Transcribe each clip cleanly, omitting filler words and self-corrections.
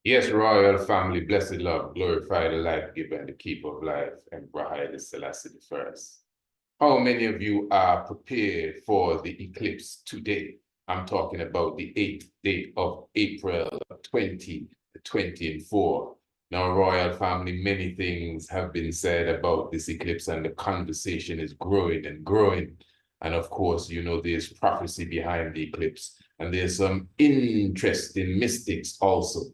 Yes, royal family, blessed love, glorify the life giver and the keeper of life, and Haile Selassie the first. How many of you are prepared for the eclipse today? I'm talking about the 8th date of April 2024. Now, royal family, many things have been said about this eclipse, and the conversation is growing and growing. And of course, you know, there's prophecy behind the eclipse, and there's some interesting mystics also.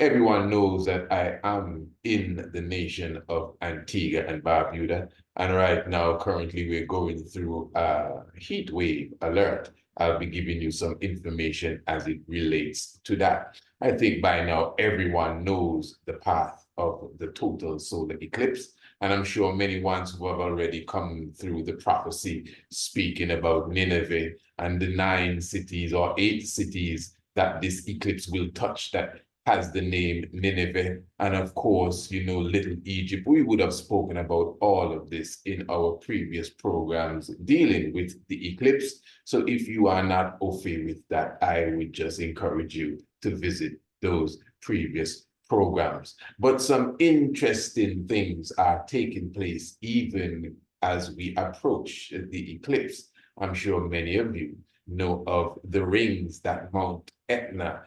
Everyone knows that I am in the nation of Antigua and Barbuda, and right now, currently, we're going through a heat wave alert. I'll be giving you some information as it relates to that. I think by now, everyone knows the path of the total solar eclipse, and I'm sure many ones who have already come through the prophecy speaking about Nineveh and the 9 cities or 8 cities that this eclipse will touch, that has the name Nineveh, and of course, you know, Little Egypt. We would have spoken about all of this in our previous programs dealing with the eclipse. So if you are not au fait with that, I would just encourage you to visit those previous programs. But some interesting things are taking place even as we approach the eclipse. I'm sure many of you know of the rings that Mount Etna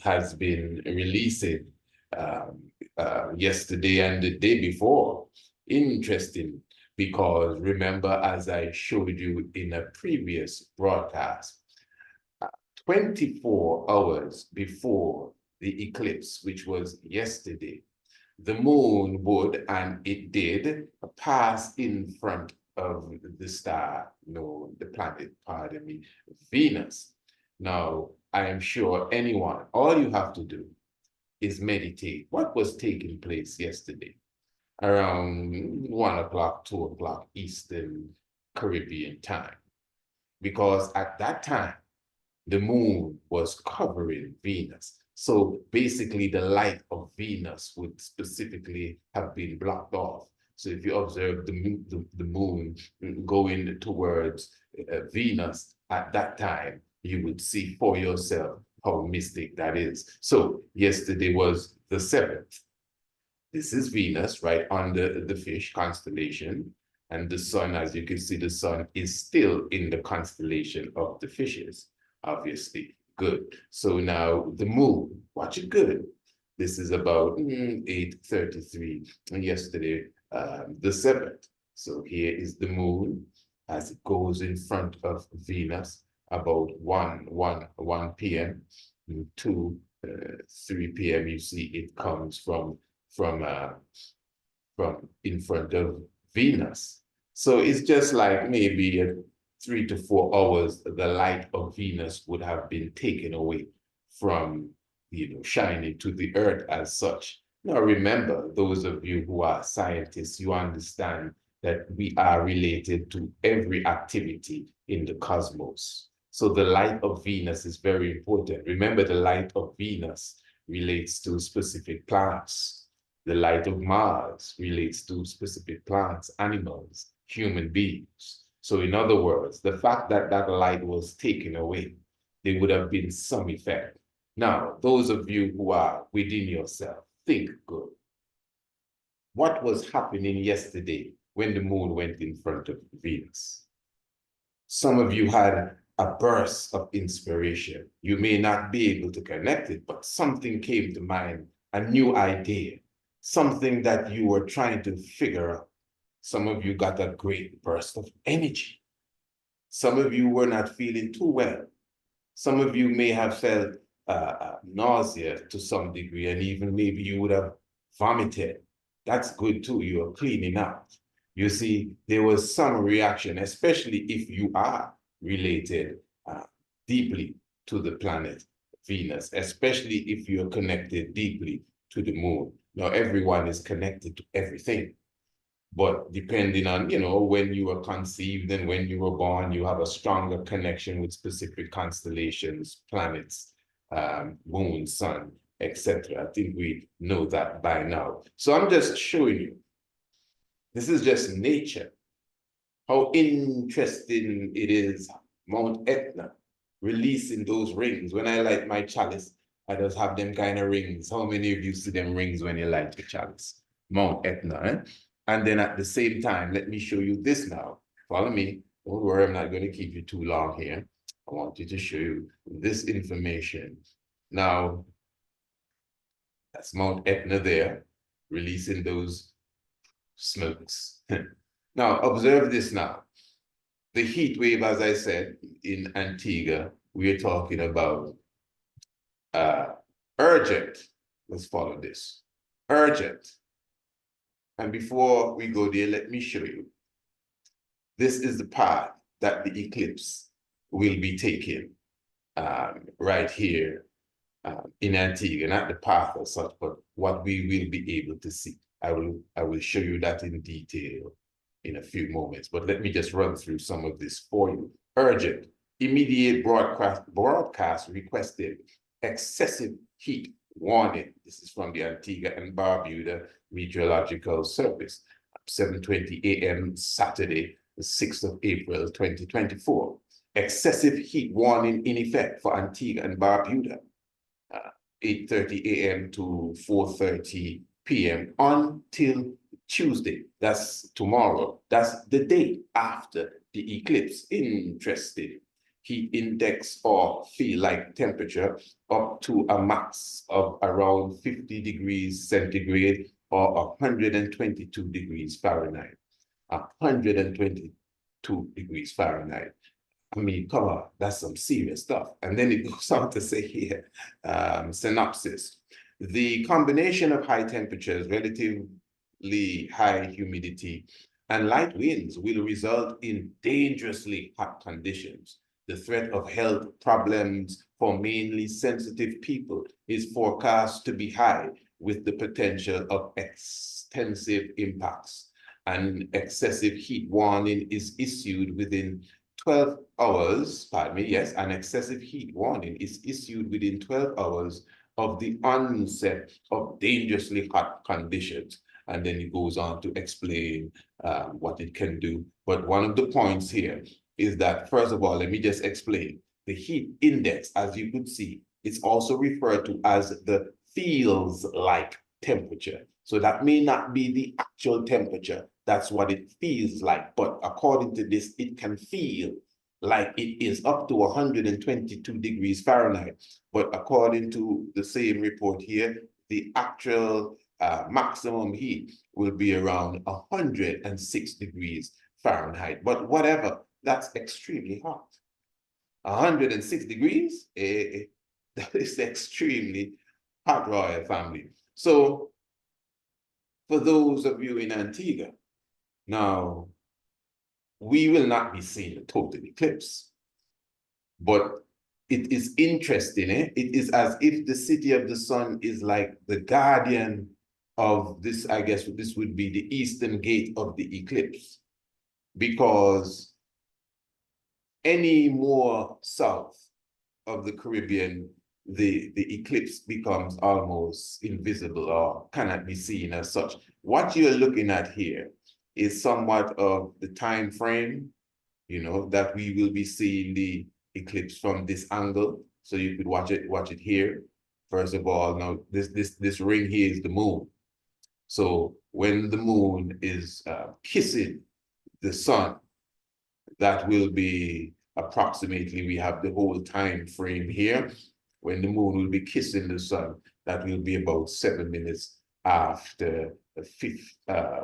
has been releasing yesterday and the day before. Interesting, because remember, as I showed you in a previous broadcast, 24 hours before the eclipse, which was yesterday, the moon would, and it did, pass in front of the star, no, the planet, pardon me, Venus. Now, I am sure anyone, all you have to do is meditate. What was taking place yesterday around 1 o'clock, 2 o'clock Eastern Caribbean time? Because at that time, the moon was covering Venus. So basically, the light of Venus would specifically have been blocked off. So if you observe the moon going towards Venus at that time, you would see for yourself how mystic that is. So yesterday was the 7th. This is Venus right under the fish constellation. And the sun, as you can see, the sun is still in the constellation of the fishes, obviously. Good. So now the moon, watch it good. This is about 8:33 yesterday, the 7th. So here is the moon as it goes in front of Venus about 1 p.m. to 3 p.m. You see it comes from in front of Venus. So it's just like maybe 3 to 4 hours, the light of Venus would have been taken away from, you know, shining to the earth as such. Now, remember, those of you who are scientists, you understand that we are related to every activity in the cosmos. So the light of Venus is very important. Remember, the light of Venus relates to specific plants. The light of Mars relates to specific plants, animals, human beings. So in other words, the fact that that light was taken away, there would have been some effect. Now, those of you who are within yourself, think good. What was happening yesterday when the moon went in front of Venus? Some of you had a burst of inspiration. You may not be able to connect it, but something came to mind, a new idea, something that you were trying to figure out. Some of you got a great burst of energy. Some of you were not feeling too well. Some of you may have felt nausea to some degree, and even maybe you would have vomited. That's good too. You are cleaning out. You see, there was some reaction, especially if you are related deeply to the planet Venus, especially if you're connected deeply to the moon. Now, everyone is connected to everything. But depending on, you know, when you were conceived and when you were born, you have a stronger connection with specific constellations, planets, moon, sun, etc. I think we know that by now. So I'm just showing you. This is just nature. How interesting it is, Mount Etna releasing those rings. When I light my chalice, I just have them kind of rings. How many of you see them rings when you light your chalice? Mount Etna, eh? And then at the same time, let me show you this now. Follow me. Don't worry, I'm not going to keep you too long here. I want you to show you this information. Now, that's Mount Etna there, releasing those smokes. Now, observe this now. The heat wave, as I said, in Antigua, we're talking about urgent. Let's follow this. Urgent. And before we go there, let me show you. This is the path that the eclipse will be taking right here in Antigua, not the path as such, but what we will be able to see. I will show you that in detail in a few moments, but let me just run through some of this for you. Urgent, immediate broadcast requested, excessive heat warning. This is from the Antigua and Barbuda Meteorological Service, 7:20 a.m. Saturday, the 6th of April, 2024. Excessive heat warning in effect for Antigua and Barbuda, 8:30 a.m. to 4:30 p.m. until Tuesday. That's tomorrow. That's the day after the eclipse. Interesting. Heat index or feel like temperature up to a max of around 50 degrees centigrade or 122 degrees Fahrenheit. 122 degrees Fahrenheit. I mean, come on, that's some serious stuff. And then it goes on to say here, synopsis. The combination of high temperatures, relatively high humidity, and light winds will result in dangerously hot conditions. The threat of health problems for mainly sensitive people is forecast to be high, with the potential of extensive impacts. An excessive heat warning is issued within 12 hours, pardon me, yes, an excessive heat warning is issued within 12 hours of the onset of dangerously hot conditions. And then it goes on to explain what it can do. But one of the points here is that, first of all, let me just explain. The heat index, as you could see, it's also referred to as the feels like temperature. So that may not be the actual temperature. That's what it feels like. But according to this, it can feel like it is up to 122 degrees Fahrenheit. But according to the same report here, the actual maximum heat will be around 106 degrees Fahrenheit. But whatever, that's extremely hot. 106 degrees, that is extremely hot, royal family. So for those of you in Antigua, now, we will not be seeing a total eclipse, but it is interesting. It is as if the city of the sun is like the guardian of this. I guess this would be the eastern gate of the eclipse, because any more south of the Caribbean, the eclipse becomes almost invisible or cannot be seen as such. What you're looking at here is somewhat of the time frame, you know, that we will be seeing the eclipse from this angle. So you could watch it here. First of all, now this ring here is the moon. So when the moon is kissing the sun, that will be approximately, we have the whole time frame here. When the moon will be kissing the sun, that will be about 7 minutes after the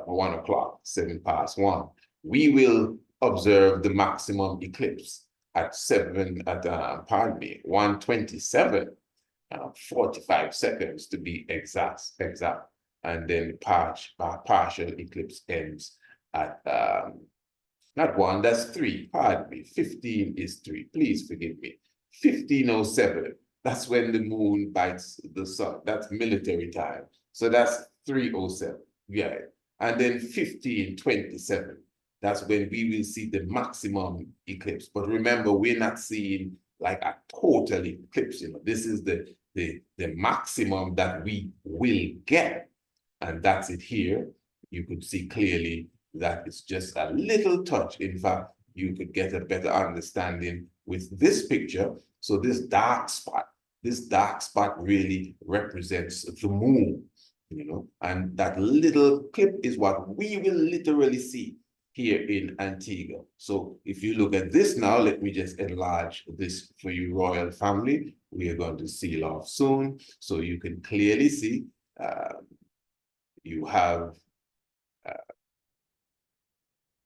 1 o'clock, 1:07. We will observe the maximum eclipse at 1:27, 45 seconds to be exact. And then partial eclipse ends at not 1, that's 3, pardon me, 15 is 3, please forgive me. 15:07, that's when the moon bites the sun, that's military time. So that's 3:07, yeah. And then 15:27, that's when we will see the maximum eclipse. But remember, we're not seeing like a total eclipse, you know. This is the maximum that we will get. And that's it here. You could see clearly that it's just a little touch. In fact, you could get a better understanding with this picture. So this dark spot, this dark spot really represents the moon, and that little clip is what we will literally see here in Antigua. So if you look at this now, let me just enlarge this for you, royal family. We are going to seal off soon, so you can clearly see you have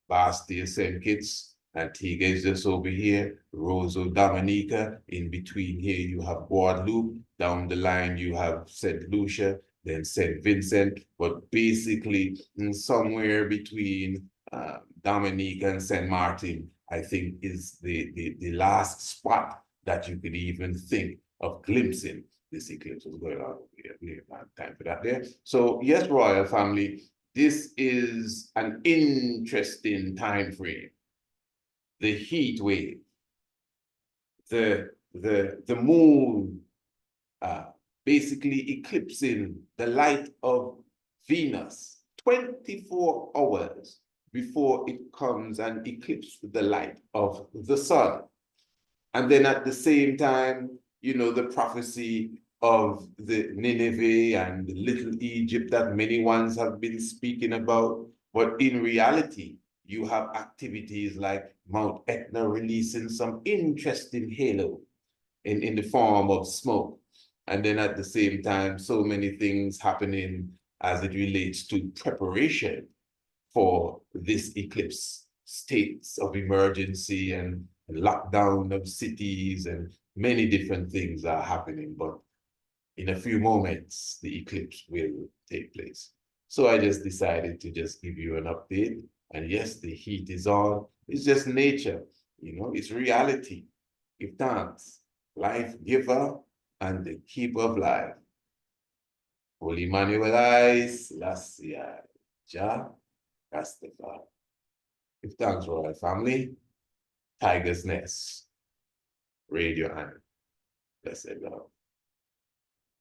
Bastia St. Kitts, Antigua is just over here, Rosa Dominica, in between here you have Guadeloupe, down the line you have St. Lucia, then St. Vincent, but basically somewhere between Dominica and St. Martin, I think is the last spot that you could even think of glimpsing this eclipse. Was going on here. We have time for that there. So yes, royal family, this is an interesting time frame. The heat wave, the moon basically eclipsing the light of Venus 24 hours before it comes and eclipses the light of the sun. And then at the same time, the prophecy of the Nineveh and the Little Egypt that many ones have been speaking about. But in reality, you have activities like Mount Etna releasing some interesting halo in the form of smoke. And then at the same time, so many things happening as it relates to preparation for this eclipse, states of emergency and lockdown of cities, and many different things are happening. But in a few moments, the eclipse will take place. So I just decided to just give you an update. And yes, the heat is on. It's just nature, it's reality. Give thanks. Life giver and the keeper of life. Holy Emmanuel, Selassie, Jah, Rastafari. Give thanks, royal family. Tiger's Nest. Radio and blessed love.